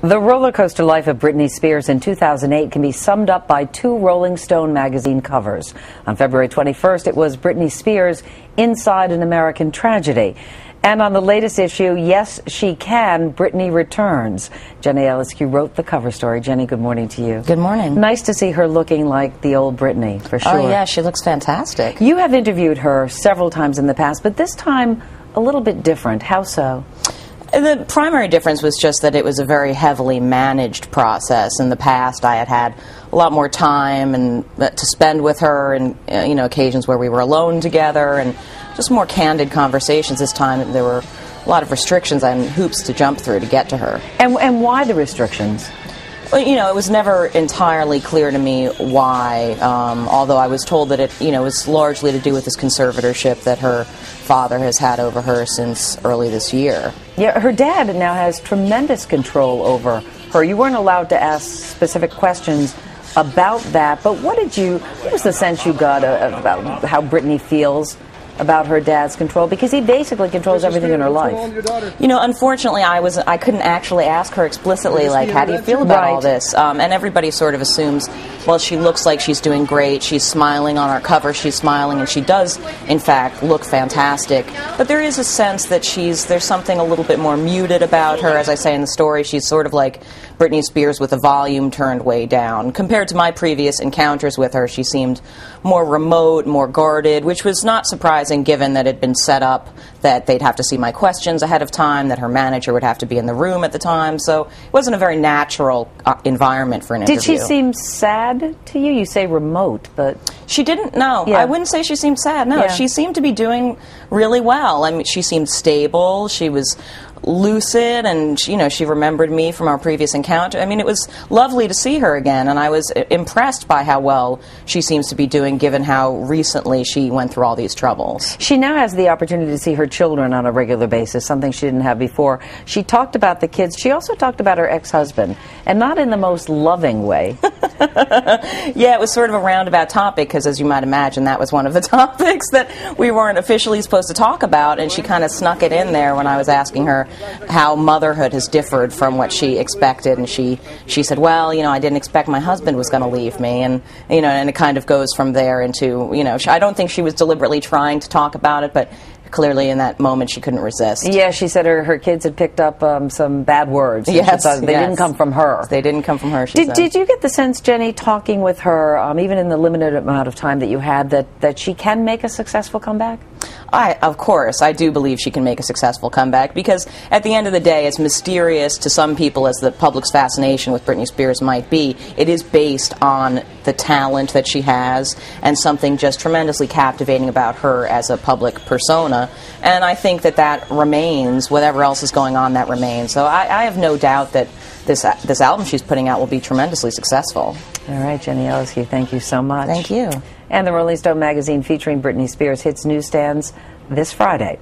The roller coaster life of Britney Spears in 2008 can be summed up by two Rolling Stone magazine covers. On February 21st, it was Britney Spears, Inside an American Tragedy. And on the latest issue, Yes, She Can, Britney Returns. Jenny Ellisque wrote the cover story. Jenny, good morning to you. Good morning. Nice to see her looking like the old Britney, for sure. Oh, yeah, she looks fantastic. You have interviewed her several times in the past, but this time a little bit different. How so? The primary difference was just that it was a very heavily managed process. In the past, I had had a lot more time and to spend with her, and occasions where we were alone together, and just more candid conversations. This time, there were a lot of restrictions and hoops to jump through to get to her. And why the restrictions? Well, it was never entirely clear to me why, although I was told that it, was largely to do with this conservatorship that her father has had over her since early this year. Yeah, her dad now has tremendous control over her. You weren't allowed to ask specific questions about that, but what was the sense you got about how Britney feels about her dad's control? Because he basically controls everything in her life. Unfortunately, I couldn't actually ask her explicitly, like, how do you feel about all this? And everybody sort of assumes, well, she looks like she's doing great, she's smiling on our cover, she's smiling, and she does, in fact, look fantastic. But there is a sense that there's something a little bit more muted about her. As I say in the story, she's sort of like Britney Spears with the volume turned way down. Compared to my previous encounters with her, she seemed more remote, more guarded, which was not surprising given that it had been set up that they'd have to see my questions ahead of time, that her manager would have to be in the room at the time, so it wasn't a very natural environment for an interview. Did she seem sad to you? You say remote, but... She didn't, no. Yeah. I wouldn't say she seemed sad, no. Yeah. She seemed to be doing really well. I mean, she seemed stable, she was lucid, and she remembered me from our previous encounter. I mean, it was lovely to see her again, and I was impressed by how well she seems to be doing given how recently she went through all these troubles. She now has the opportunity to see her children on a regular basis, something she didn't have before. She talked about the kids. She also talked about her ex-husband, and not in the most loving way. Yeah, it was sort of a roundabout topic, because as you might imagine, that was one of the topics that we weren't officially supposed to talk about, and she kind of snuck it in there when I was asking her how motherhood has differed from what she expected, and she said, well, I didn't expect my husband was going to leave me, and and it kind of goes from there into, I don't think she was deliberately trying to talk about it, but clearly in that moment she couldn't resist. Yeah, she said her kids had picked up some bad words. Yes, they didn't come from her. They didn't come from her, she said. Did you get the sense, Jenny, talking with her, even in the limited amount of time that you had, that she can make a successful comeback? Of course, I do believe she can make a successful comeback, because at the end of the day, as mysterious to some people as the public's fascination with Britney Spears might be, it is based on the talent that she has and something just tremendously captivating about her as a public persona. And I think that remains. Whatever else is going on, that remains. So I have no doubt that this album she's putting out will be tremendously successful. All right, Jenny Ellisque, thank you so much. Thank you. And the Rolling Stone magazine featuring Britney Spears hits newsstands this Friday.